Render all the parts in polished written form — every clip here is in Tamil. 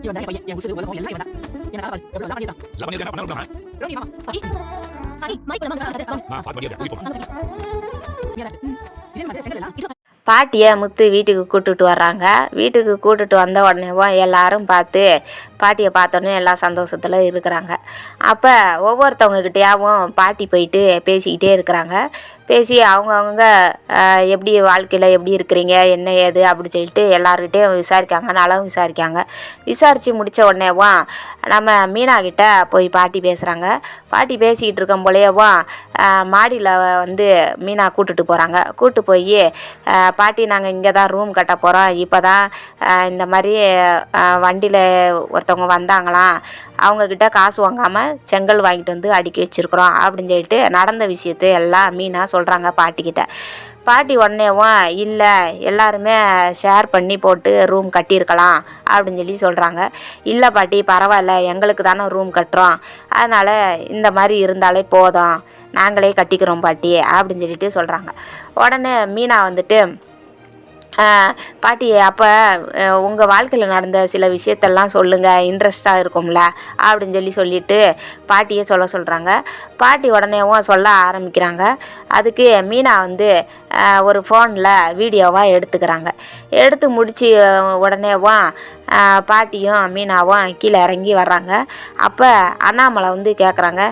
இவன் தான் என் பையன், என் உசுரு, உலகம் எல்லாம் இவன் தான். எனக்காக பாரு, எவ்வளவு எல்லாம் பண்ணியிருக்கான். எல்லாம் பண்ணியிருக்கேன், பண்ணாம ரோஹிணி, வாமா. பார்த்து பண்ணியா போய் நீ தான். இதே மாதிரி செங்கல் எல்லாம் பாட்டியை முத்து வீட்டுக்கு கூட்டுட்டு வர்றாங்க. வீட்டுக்கு கூட்டுட்டு வந்த உடனேவும் எல்லாரும் பார்த்து பாட்டியை பார்த்தோன்னே எல்லாம் சந்தோஷத்தில் இருக்கிறாங்க. அப்போ ஒவ்வொருத்தவங்கக்கிட்டையாவும் பாட்டி போயிட்டு பேசிக்கிட்டே இருக்கிறாங்க. பேசி அவங்கவுங்க எப்படி வாழ்க்கையில் எப்படி இருக்கிறீங்க என்ன ஏது அப்படி சொல்லிட்டு எல்லாருக்கிட்டையும் விசாரிக்காங்க, நலம் விசாரிக்காங்க. விசாரித்து முடித்த உடனேவும் நம்ம மீனாக்கிட்ட போய் பாட்டி பேசுகிறாங்க. பாட்டி பேசிக்கிட்டு இருக்கும் போலேயேவும் மாடியில் வந்து மீனா கூட்டுட்டு போகிறாங்க. கூட்டு போய் பாட்டி நாங்கள் இங்கே தான் ரூம் கட்ட போகிறோம், இப்போ தான் இந்த மாதிரி வண்டியில் ஒருத்தவங்க வந்தாங்களாம், அவங்கக்கிட்ட காசு வாங்காமல் செங்கல் வாங்கிட்டு வந்து அடுக்கி வச்சுருக்குறோம் அப்படின்னு சொல்லிட்டு நடந்த விஷயத்தை எல்லாம் மீனா சொல்கிறாங்க பாட்டிக்கிட்ட. பாட்டி உடனேவும் இல்லை எல்லாருமே ஷேர் பண்ணி போட்டு ரூம் கட்டியிருக்கலாம் அப்படின்னு சொல்லி சொல்கிறாங்க. இல்லை பாட்டி பரவாயில்ல, எங்களுக்கு தானே ரூம் கட்டுறோம், அதனால் இந்த மாதிரி இருந்தாலே போதும், நாங்களே கட்டிக்கிறோம் பாட்டி அப்படின்னு சொல்லிட்டு சொல்கிறாங்க. உடனே மீனா வந்துட்டு பாட்டி அப்போ உங்கள் வாழ்க்கையில் நடந்த சில விஷயத்தெல்லாம் சொல்லுங்கள், இன்ட்ரெஸ்டாக இருக்கும்ல அப்படின்னு சொல்லிட்டு பாட்டியே சொல்கிறாங்க. பாட்டி உடனேவும் சொல்ல ஆரம்பிக்கிறாங்க. அதுக்கு மீனா வந்து ஒரு ஃபோனில் வீடியோவாக எடுத்துக்கிறாங்க. எடுத்து முடித்து உடனேவும் பாட்டியும் மீனாவும் கீழே இறங்கி வர்றாங்க. அப்போ அண்ணாமலை வந்து கேட்குறாங்க,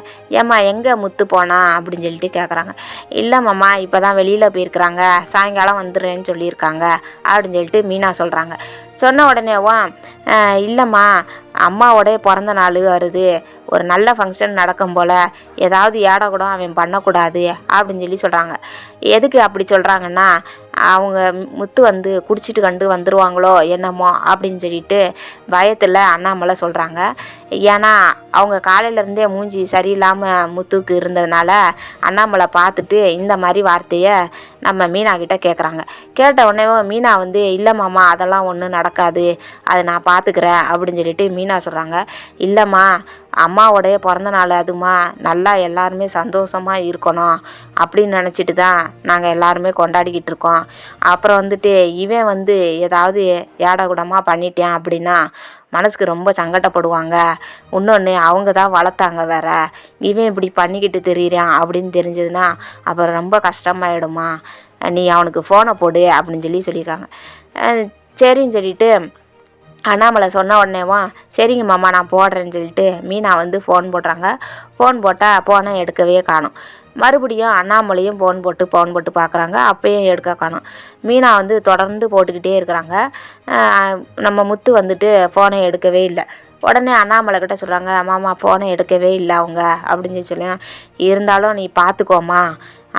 ஏம்மா எங்கே முத்து போனா அப்படின்னு சொல்லிட்டு கேட்குறாங்க. இல்லைம்மாம்மா இப்போ தான் வெளியில் போயிருக்கிறாங்க, சாயங்காலம் வந்துடுறேன்னு சொல்லியிருக்காங்க அப்படின்னு சொல்லிட்டு மீனா சொல்கிறாங்க. சொன்ன உடனேவும் இல்லைம்மா அம்மாவோடைய பிறந்த நாள் வருது, ஒரு நல்ல ஃபங்க்ஷன் நடக்கும் போல் ஏதாவது ஏடா கூட அவன் பண்ணக்கூடாது அப்படின்னு சொல்கிறாங்க. எதுக்கு அப்படி சொல்கிறாங்கன்னா அவங்க முத்து வந்து குடிச்சிட்டு கண்டு வந்துடுவாங்களோ என்னமோ அப்படின்னு சொல்லிட்டு பயத்தில் அண்ணாமலை சொல்கிறாங்க. ஏன்னா அவங்க காலையிலேருந்தே மூஞ்சி சரியில்லாமல் முத்துக்கு இருந்ததுனால அண்ணாமலை பார்த்துட்டு இந்த மாதிரி வார்த்தையை நம்ம மீனா கிட்ட கேட்குறாங்க. கேட்ட உடனே மீனா வந்து இல்லைம்மாம்மா அதெல்லாம் ஒன்றும் நடக்காது, அதை நான் பார்த்துக்கிறேன் அப்படின்னு சொல்லிட்டு மீனா சொல்கிறாங்க. இல்லைம்மா அம்மாவோடைய பிறந்த நாள் அதுமா, நல்லா எல்லாருமே சந்தோஷமாக இருக்கணும் அப்படின்னு நினச்சிட்டு தான் நாங்கள் எல்லாருமே கொண்டாடிக்கிட்டு இருக்கோம். அப்புறம் வந்துட்டு இவன் வந்து ஏதாவது ஏடாகுடமாக பண்ணிட்டேன் அப்படின்னா மனசுக்கு ரொம்ப சங்கடப்படுவாங்க. இன்னொன்று அவங்க தான் வளர்த்தாங்க வேற, இவன் இப்படி பண்ணிக்கிட்டு தெரியுறான் அப்படின்னு தெரிஞ்சதுன்னா அப்புறம் ரொம்ப கஷ்டமாயிடுமா, நீ அவனுக்கு ஃபோனை போடு அப்படின்னு சொல்லியிருக்காங்க. சரின்னு சொல்லிட்டு அண்ணாமலை சொன்ன உடனேவும் சரிங்க மாமா நான் போடுறேன்னு சொல்லிட்டு மீனா வந்து ஃபோன் போடுறாங்க. ஃபோன் போட்டால் ஃபோனை எடுக்கவே காணும். மறுபடியும் அண்ணாமலையும் ஃபோன் போட்டு பார்க்குறாங்க, அப்பயும் எடுக்க காணும். மீனா வந்து தொடர்ந்து போட்டுக்கிட்டே இருக்கிறாங்க. நம்ம முத்து வந்துட்டு ஃபோனை எடுக்கவே இல்லை. உடனே அண்ணாமலை கிட்ட சொல்கிறாங்க, மாமா ஃபோனை எடுக்கவே இல்லை அவங்க அப்படின்னு சொல்லி, இருந்தாலும் நீ பார்த்துக்கோமா,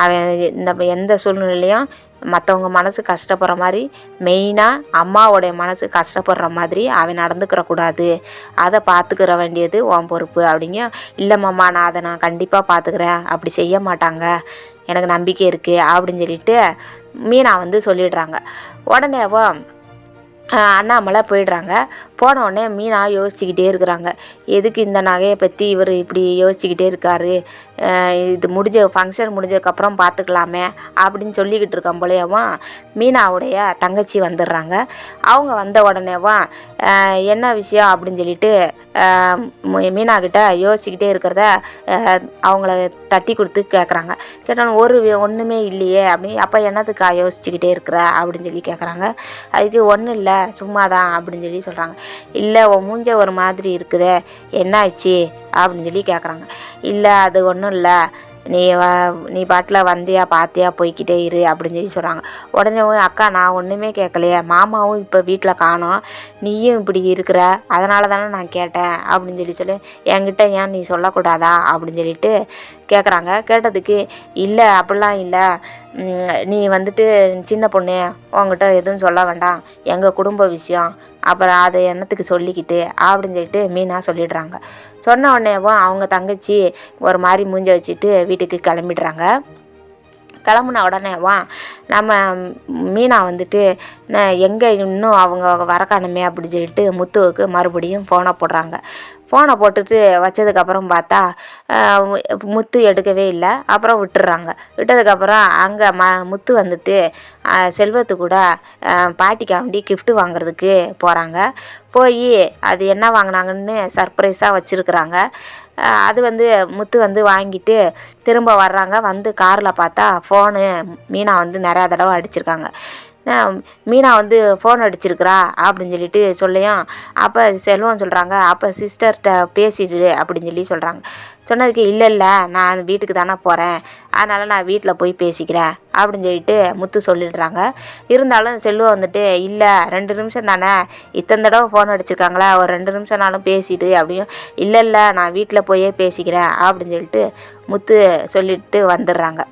அவன் இந்த எந்த சூழ்நிலையும் மற்றவங்க மனசு கஷ்டப்படுற மாதிரி, மெயினாக அம்மாவோடைய மனசு கஷ்டப்படுற மாதிரி அவன் நடந்துக்கிறக்கூடாது, அதை பார்த்துக்கிற வேண்டியது உன் பொறுப்பு அப்படிங்க. இல்லைம்மாம்மா நான் கண்டிப்பாக பார்த்துக்கிறேன், அப்படி செய்ய மாட்டாங்க, எனக்கு நம்பிக்கை இருக்குது அப்படின்னு சொல்லிட்டு மீனா வந்து சொல்லிடுறாங்க. உடனேவோ அண்ணாமலை போயிடுறாங்க. போன உடனே மீனா யோசிச்சுக்கிட்டே இருக்கிறாங்க, எதுக்கு இந்த நகையை பற்றி இவர் இப்படி யோசிச்சுக்கிட்டே இருக்காரு, இது ஃபங்க்ஷன் முடிஞ்சதுக்கப்புறம் பார்த்துக்கலாமே அப்படின்னு சொல்லிக்கிட்டு இருக்கோம் போலேயவும் மீனாவுடைய தங்கச்சி வந்துடுறாங்க. அவங்க வந்த உடனேவும் என்ன விஷயம் அப்படின்னு சொல்லிட்டு மீனாக்கிட்ட யோசிச்சுக்கிட்டே இருக்கிறத அவங்கள தட்டி கொடுத்து கேட்குறாங்க. கேட்டோன்னு ஒன்றுமே இல்லையே அப்படி, அப்போ என்னத்துக்கா யோசிச்சுக்கிட்டே இருக்கிற அப்படின்னு சொல்லி கேட்குறாங்க. அதுக்கு ஒன்றும் இல்லை சும்மா தான் அப்படின்னு சொல்கிறாங்க. இல்லை உன் மூஞ்ச ஒரு மாதிரி இருக்குதே, என்ன ஆச்சு அப்படின்னு சொல்லி கேட்குறாங்க. இல்லை அது ஒன்றும் இல்லை, நீ பாட்டில் வந்தியா பார்த்தியா போய்கிட்டே இரு அப்படின்னு சொல்கிறாங்க. உடனே அக்கா நான் ஒன்றுமே கேட்கலையே, மாமாவும் இப்போ வீட்டில் காணோம், நீயும் இப்படி இருக்கிற, அதனால தானே நான் கேட்டேன் அப்படின்னு சொல்லி என்கிட்ட ஏன் நீ சொல்லக்கூடாதா அப்படின்னு சொல்லிட்டு கேட்குறாங்க. கேட்டதுக்கு இல்லை அப்படிலாம் இல்லை, நீ வந்துட்டு சின்ன பொண்ணு, உங்ககிட்ட எதுவும் சொல்ல வேண்டாம், எங்கள் குடும்ப விஷயம், அப்புறம் அதை என்னத்துக்கு சொல்லிக்கிட்டு அப்படின்னு சொல்லிட்டு மீனா சொல்லிடுறாங்க. சொன்ன உடனேவும் அவங்க தங்கச்சி ஒரு மாதிரி மூஞ்ச வச்சுட்டு வீட்டுக்கு கிளம்பிடுறாங்க. கிளம்புன உடனேவா நம்ம மீனா வந்துட்டு எங்கே இன்னும் அவங்க வர காணுமே அப்படின்னு சொல்லிட்டு முத்துவுக்கு மறுபடியும் ஃபோனை போடுறாங்க. ஃபோனை போட்டுட்டு வச்சதுக்கப்புறம் பார்த்தா முத்து எடுக்கவே இல்லை. அப்புறம் விட்டுடுறாங்க. விட்டதுக்கப்புறம் அங்கே முத்து வந்துட்டு செல்வத்து கூட பாட்டிக்காண்டி கிஃப்ட் வாங்குறதுக்கு போகிறாங்க. போய் அது என்ன வாங்கினாங்கன்னு சர்ப்ரைஸாக வச்சுருக்குறாங்க. அது முத்து வாங்கிட்டு திரும்ப வர்றாங்க. வந்து காரில் பார்த்தா ஃபோனு மீனா நிறையா தடவை அடிச்சிருக்காங்க. மீனா ஃபோன் அடிச்சிருக்கிறா அப்படின்னு சொல்லிட்டு சொல்லியும் அப்போ செல்வம் சொல்கிறாங்க, அப்போ சிஸ்டர்கிட்ட பேசிடு அப்படின்னு சொல்கிறாங்க. சொன்னதுக்கு இல்லை நான் வீட்டுக்கு தானே போகிறேன், அதனால் நான் வீட்டில் போய் பேசிக்கிறேன் அப்படின்னு சொல்லிட்டு முத்து சொல்லிடுறாங்க. இருந்தாலும் செல்வம் இல்லை 2 நிமிஷம் தானே, இத்தனை தடவை ஃபோன் அடிச்சிருக்காங்களா, ஒரு 2 நிமிஷம்னாலும் பேசிடு அப்படியும். இல்லை நான் வீட்டில் போயே பேசிக்கிறேன் அப்படின்னு சொல்லிட்டு முத்து சொல்லிட்டு வந்துடுறாங்க.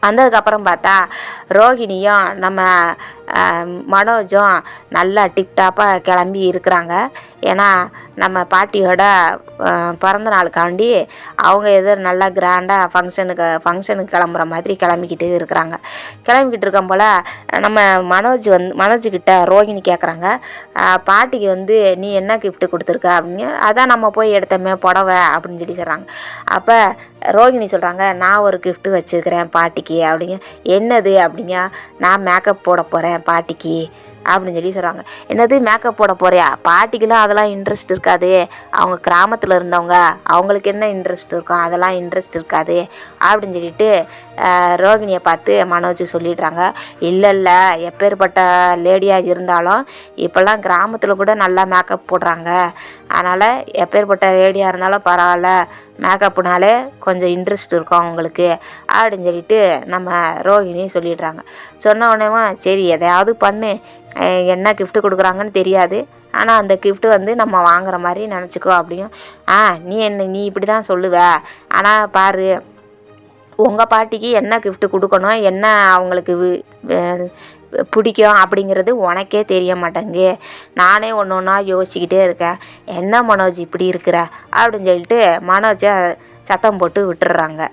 வந்ததுக்கப்புறம் பார்த்தா ரோகிணியும் நம்ம மனோஜும் நல்லா டிப்டாப்பாக கிளம்பி இருக்கிறாங்க. ஏன்னா நம்ம பாட்டியோட பிறந்த நாளுக்காண்டி அவங்க நல்லா கிராண்டாக ஃபங்க்ஷனுக்கு கிளம்புற மாதிரி கிளம்பிக்கிட்டு இருக்கிறாங்க. கிளம்பிக்கிட்டு இருக்கும் போல் நம்ம மனோஜ்கிட்ட ரோகிணி கேட்குறாங்க, பாட்டிக்கு நீ என்ன கிஃப்ட்டு கொடுத்துருக்க அப்படின்னு. அதான் நம்ம போய் எடுத்தோமே புடவை அப்படின்னு சொல்கிறாங்க. அப்போ ரோகிணி சொல்கிறாங்க, நான் ஒரு கிஃப்ட்டு வச்சுருக்கிறேன் பாட்டிக்கு அப்படிங்க. என்னது அப்படிங்க, நான் மேக்கப் போட போகிறேன் பாட்டிக்கு அப்படின்னு சொல்கிறாங்க. என்னது மேக்கப் போட போறியா? பாட்டிக்கெலாம் அதெல்லாம் இன்ட்ரெஸ்ட் இருக்காது, அவங்க கிராமத்தில் இருந்தவங்க, அவங்களுக்கு என்ன இன்ட்ரெஸ்ட் இருக்கும், அதெல்லாம் இன்ட்ரெஸ்ட் இருக்காது அப்படின்னு சொல்லிட்டு ரோகிணியை பார்த்து மனோஜ் சொல்லிடுறாங்க. இல்லை எப்பேற்பட்ட லேடியாக இருந்தாலும் இப்போல்லாம் கிராமத்தில் கூட நல்லா மேக்கப் போடுறாங்க, அதனால் எப்பேற்பட்ட லேடியாக இருந்தாலும் பரவாயில்ல, மேக்கப்புனாலே கொஞ்சம் இன்ட்ரெஸ்ட் இருக்கும் அவங்களுக்கு அப்படின்னு சொல்லிட்டு நம்ம ரோகிணி சொல்லிடுறாங்க. சொன்ன உடனே சரி எதையாவது பண்ணு, என்ன கிஃப்ட்டு கொடுக்குறாங்கன்னு தெரியாது, ஆனால் அந்த கிஃப்ட்டு நம்ம வாங்குற மாதிரி நினச்சிக்கோ அப்படியும். நீ இப்படி தான் சொல்லுவ, ஆனால் பாரு உங்கள் பாட்டிக்கு என்ன கிஃப்ட்டு கொடுக்கணும், என்ன அவங்களுக்கு பிடிக்கும் அப்படிங்கிறது உனக்கே தெரிய மாட்டேங்கு, நானே ஒன்று ஒன்றா யோசிச்சுக்கிட்டே இருக்கேன், என்ன மனோஜ் இப்படி இருக்கிற அப்படின்னு சொல்லிட்டு மனோஜை சத்தம் போட்டு விட்டுடுறாங்க.